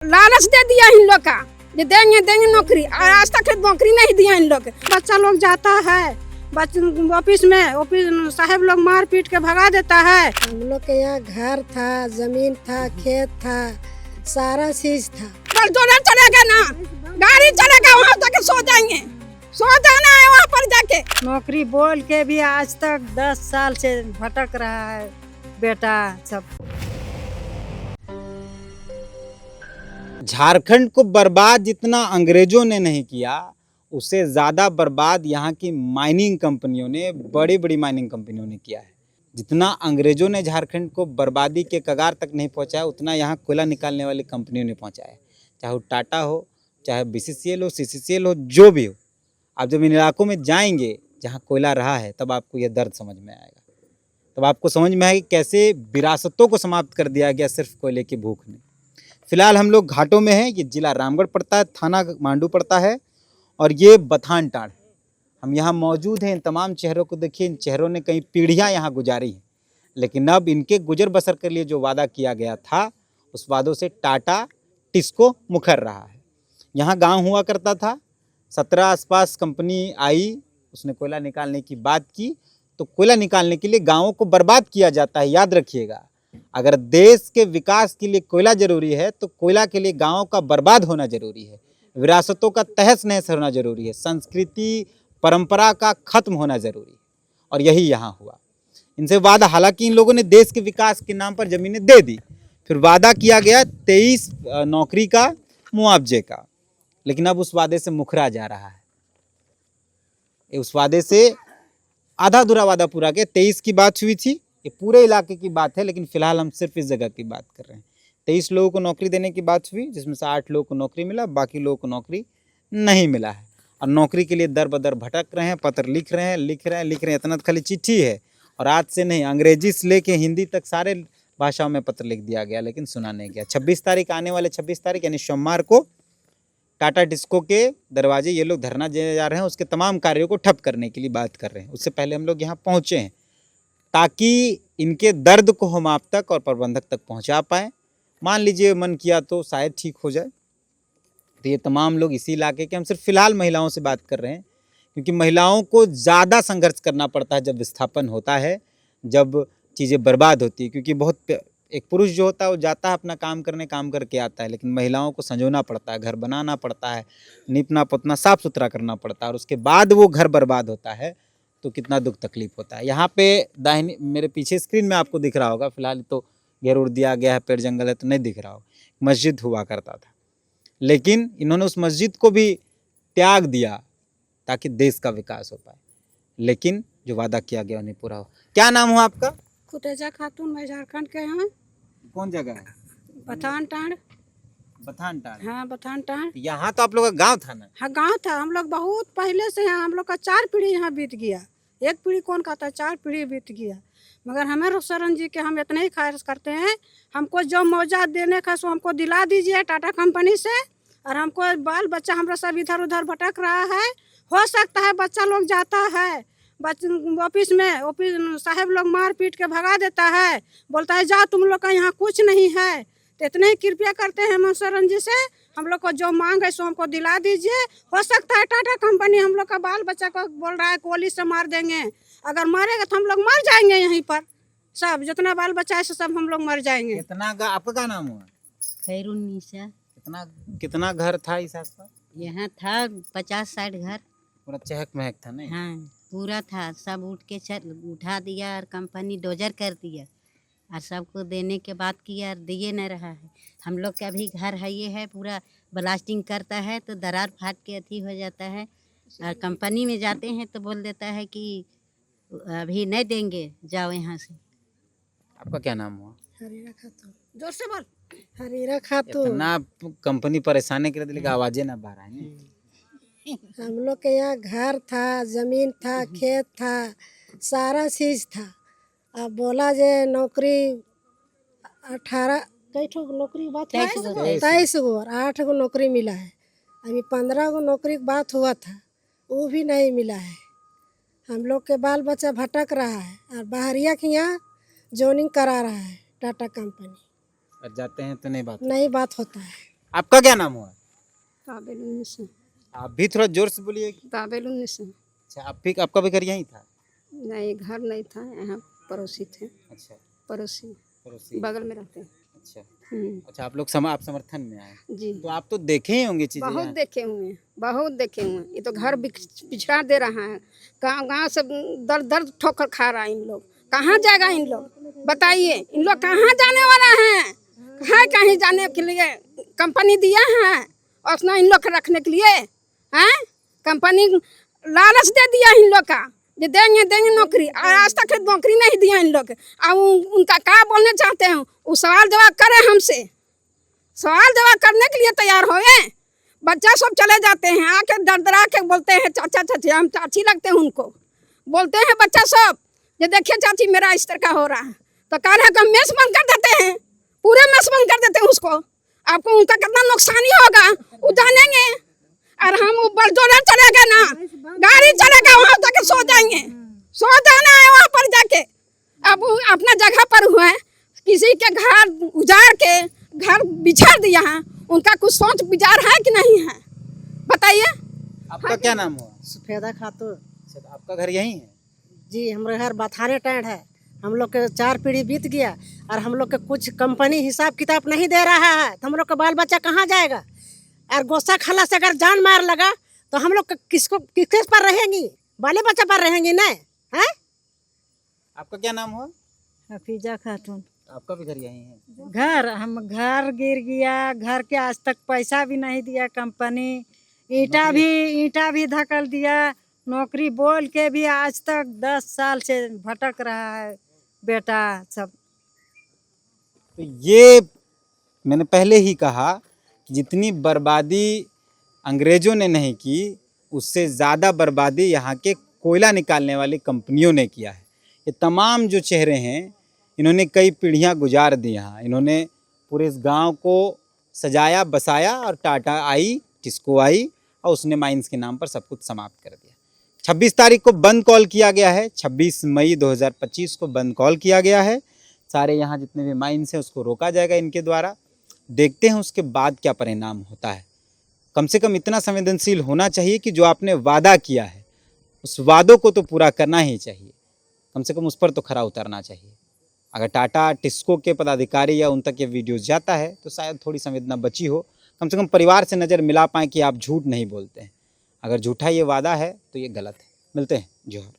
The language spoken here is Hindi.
लालच दे दिया इन लोग का, ये देंगे देंगे नौकरी, और आज तक नौकरी नहीं दिया इन लोग। बच्चा लोग जाता है ऑफिस में, ऑफिस साहब लोग मार पीट के भगा देता है। हम लोग के यहाँ घर था, जमीन था, खेत था, सारा चीज था। बस डोलर चलेगा ना, गाड़ी चलेगा, वहाँ तक सो जाएंगे, सो जाना है वहाँ पर जाके। नौकरी बोल के भी आज तक 10 साल से भटक रहा है बेटा सब। झारखंड को बर्बाद जितना अंग्रेजों ने नहीं किया, उससे ज़्यादा बर्बाद यहाँ की माइनिंग कंपनियों ने, बड़ी बड़ी माइनिंग कंपनियों ने किया है। जितना अंग्रेजों ने झारखंड को बर्बादी के कगार तक नहीं पहुँचाया, उतना यहाँ कोयला निकालने वाली कंपनियों ने पहुँचाया है। चाहे वो टाटा हो, चाहे BCCL हो, CCCL हो, जो भी हो। आप जब इन इलाकों में जाएंगे जहाँ कोयला रहा है, तब आपको यह दर्द समझ में आएगा। तब आपको समझ में आएगा कैसे विरासतों को समाप्त कर दिया गया सिर्फ कोयले की भूख ने। फिलहाल हम लोग घाटों में हैं। ये जिला रामगढ़ पड़ता है, थाना मांडू पड़ता है, और ये बथान टांड़ है। हम यहाँ मौजूद हैं। इन तमाम चेहरों को देखिए, इन चेहरों ने कई पीढ़ियाँ यहाँ गुजारी हैं, लेकिन अब इनके गुजर बसर के लिए जो वादा किया गया था, उस वादों से टाटा टिस्को मुखर रहा है। यहाँ गांव हुआ करता था, 17 आसपास कंपनी आई, उसने कोयला निकालने की बात की, तो कोयला निकालने के लिए गाँवों को बर्बाद किया जाता है। याद रखिएगा, अगर देश के विकास के लिए कोयला जरूरी है, तो कोयला के लिए गाँव का बर्बाद होना जरूरी है, विरासतों का तहस नहस होना जरूरी है, संस्कृति परंपरा का खत्म होना जरूरी है। और यही यहाँ हुआ। इनसे वादा, हालांकि इन लोगों ने देश के विकास के नाम पर जमीनें दे दी, फिर वादा किया गया 23 नौकरी का, मुआवजे का, लेकिन अब उस वादे से मुकरा जा रहा है। उस वादे से आधा अधूरा वादा पूरा किया। 23 की बात हुई थी, ये पूरे इलाके की बात है, लेकिन फिलहाल हम सिर्फ इस जगह की बात कर रहे हैं। 23 लोगों को नौकरी देने की बात हुई, जिसमें से 8 लोगों को नौकरी मिला, बाकी लोगों को नौकरी नहीं मिला है। और नौकरी के लिए दर बदर भटक रहे हैं, पत्र लिख रहे हैं। इतना तो खाली चिट्ठी है, और आज से नहीं, अंग्रेजी से लेके हिंदी तक सारे भाषाओं में पत्र लिख दिया गया, लेकिन सुना नहीं गया। 26 तारीख, आने वाले 26 तारीख यानी सोमवार को टाटा टिस्को के दरवाजे ये लोग धरना देने जा रहे हैं। उसके तमाम कार्यों को ठप करने के लिए बात कर रहे हैं। उससे पहले हम लोग यहाँ पहुँचे हैं ताकि इनके दर्द को हम आप तक और प्रबंधक तक पहुंचा पाएँ। मान लीजिए मन किया तो शायद ठीक हो जाए। तो ये तमाम लोग इसी इलाके के, हम सिर्फ फिलहाल महिलाओं से बात कर रहे हैं, क्योंकि महिलाओं को ज़्यादा संघर्ष करना पड़ता है जब विस्थापन होता है, जब चीज़ें बर्बाद होती है। क्योंकि बहुत, एक पुरुष जो होता है वो जाता है अपना काम करने, काम करके आता है, लेकिन महिलाओं को संजोना पड़ता है, घर बनाना पड़ता है, नीपना पोतना साफ़ सुथरा करना पड़ता है, और उसके बाद वो घर बर्बाद होता है तो कितना दुख तकलीफ होता है। यहाँ पे दाहिनी, मेरे पीछे स्क्रीन में आपको दिख रहा होगा, फिलहाल तो घेर उड़ दिया गया है, पेड़ जंगल है तो नहीं दिख रहा होगा, मस्जिद हुआ करता था, लेकिन इन्होंने उस मस्जिद को भी त्याग दिया ताकि देश का विकास हो पाए, लेकिन जो वादा किया गया नहीं पूरा हो। क्या नाम हुआ आपका? खुतेजा खातून, मैं झारखंड के हैं। कौन जगह है? बथान टांड़। बथान टांड़। हाँ, बथान टांड़। यहाँ तो आप लोग का गाँव था ना? हाँ, गांव था। हम लोग बहुत पहले से हैं, हम लोग का 4 पीढ़ी यहाँ बीत गया। एक पीढ़ी कौन कहता है, 4 पीढ़ी बीत गया। मगर हमें रुखसरन जी के हम इतने ही ख्वाहिश करते हैं, हमको जो मुआवजा देने का सो हमको दिला दीजिए टाटा कंपनी से। और हमको बाल बच्चा हमारा सब इधर उधर भटक रहा है। हो सकता है बच्चा लोग जाता है ऑफिस में, ऑफिस साहब लोग मार पीट के भगा देता है, बोलता है जा तुम लोग का यहाँ कुछ नहीं है। तो इतने ही कृपया करते हैं मनसरन जी से, हम लोग को जो मांग है सो हमको दिला दीजिए। हो सकता है टाटा कंपनी हम लोग का बाल बच्चा को बोल रहा है गोली से मार देंगे, अगर मारेगा तो हम लोग मर जाएंगे यहीं पर, सब जितना बाल बच्चा है सब हम लोग मर जाएंगे। आपका क्या नाम हुआ? खैरुन्निसा। कितना घर था इस आसपास? यहाँ था 50-60 घर। पूरा चहक महक था नहीं? हाँ, पूरा था। सब उठा दिया और कंपनी डोजर कर दिया, और सबको देने के बाद किया, दिए न रहा है। हम लोग का भी घर है, ये है पूरा ब्लास्टिंग करता है तो दरार फाट के अथी हो जाता है, और कंपनी में जाते हैं तो बोल देता है कि अभी नहीं देंगे, जाओ यहाँ से। आपका क्या नाम हुआ? हरीरा खातून। जोर से बोल। हरीरा खातून। इतना कंपनी परेशान कर दिली, आवाजें ना बाहर आई। हम लोग के यहाँ घर था, जमीन था, खेत था, सारा चीज था। अब बोला जे नौकरी 18 कई ठो नौकरी की बात हुआ है, 23 गो और 8 गो नौकरी मिला है। अभी 15 गो नौकरी की बात हुआ था, वो भी नहीं मिला है। हम लोग के बाल बच्चा भटक रहा है, और बाहरिया के यहाँ जोनिंग करा रहा है टाटा कंपनी। और जाते हैं तो नहीं बात होता है। आपका क्या नाम हुआ? ताबेलुन्निसा आप भी थोड़ा जोर से बोलिए। ताबेलुन्निसा। अच्छा, आपका भी घर यहीं था? नहीं, घर नहीं था, यहाँ पड़ोसी थे। अच्छा, पड़ोसी पड़ोसी। बगल में रहते हैं। अच्छा हम्म, अच्छा, आप समर्थन में आए, जी तो आप तो देखे ही होंगे चीजें बहुत यहाँ। देखे हुए हैं, बहुत देखे हुए हैं। ये तो घर पिछड़ा दे रहा है, गाँव गाँव से दर दर ठोकर खा रहा है। इन लोग कहाँ जाएगा? इन लोग बताइए, इन लोग कहाँ जाने वाला है कहीं जाने के लिए? कंपनी दिया है और उसने इन लोग को रखने के लिए हैं? कंपनी लालच दे दिया इन लोग का, ये देंगे देंगे नौकरी, और आज तक नौकरी नहीं दिया इन लोग। अब उनका क्या बोलना चाहते हैं, वो सवाल जवाब करें हमसे, सवाल जवाब करने के लिए तैयार होए। बच्चा सब चले जाते हैं, आके दरदरा के बोलते हैं चाचा चाची, हम चाची लगते हैं उनको, बोलते हैं बच्चा सब, ये देखिए चाची मेरा इस तरह का हो रहा है, तो कह रहे हैं कि मेस बंद कर देते हैं, पूरे मेस बंद कर देते हैं उसको। आपको उनका कितना नुकसानी होगा वो जानेंगे। और हम बलदोजर चलेगा ना, गाड़ी चलेगा, वहाँ तक सो जाएंगे, सो जाना है वहाँ पर जाके। अब वो अपना जगह पर हुए, किसी के घर उजाड़ के घर बिछा दिया है, उनका कुछ सोच विचार है कि नहीं है, बताइए। आपका क्या नाम हुआ? सफेदा खातून। अच्छा, तो आपका घर यहीं है? जी, हमारे घर बाथाने टैंड है। हम लोग के 4 पीढ़ी बीत गया और हम लोग के कुछ कंपनी हिसाब किताब नहीं दे रहा है, तो हम लोग का बाल बच्चा कहाँ जाएगा? और गोसा खाला से अगर जान मार लगा तो हम लोग किस पर रहेंगी? बाले बच्चा पर रहेंगी ना? है आपका क्या नाम हुआ? हफीजा खातून। आपका भी घर यहीं है? घर गिर गया, घर के आज तक पैसा भी नहीं दिया कंपनी, ईंटा भी धकल दिया, नौकरी बोल के भी आज तक 10 साल से भटक रहा है बेटा सब। तो ये मैंने पहले ही कहा कि जितनी बर्बादी अंग्रेजों ने नहीं की, उससे ज़्यादा बर्बादी यहाँ के कोयला निकालने वाली कंपनियों ने किया है। ये तमाम जो चेहरे हैं, इन्होंने कई पीढ़ियाँ गुजार दी यहाँ, इन्होंने पूरे इस गांव को सजाया बसाया, और टाटा आई, टिस्को आई, और उसने माइंस के नाम पर सब कुछ समाप्त कर दिया। 26 तारीख को बंद कॉल किया गया है, 26 मई 2025 को बंद कॉल किया गया है। सारे यहाँ जितने भी माइंस हैं उसको रोका जाएगा इनके द्वारा। देखते हैं उसके बाद क्या परिणाम होता है। कम से कम इतना संवेदनशील होना चाहिए कि जो आपने वादा किया है उस वादों को तो पूरा करना ही चाहिए, कम से कम उस पर तो खरा उतरना चाहिए। अगर टाटा टिस्को के पदाधिकारी या उन तक ये वीडियोस जाता है तो शायद थोड़ी संवेदना बची हो, कम से कम परिवार से नज़र मिला पाएँ कि आप झूठ नहीं बोलते हैं। अगर झूठा ये वादा है तो ये गलत है। मिलते हैं, जोहर।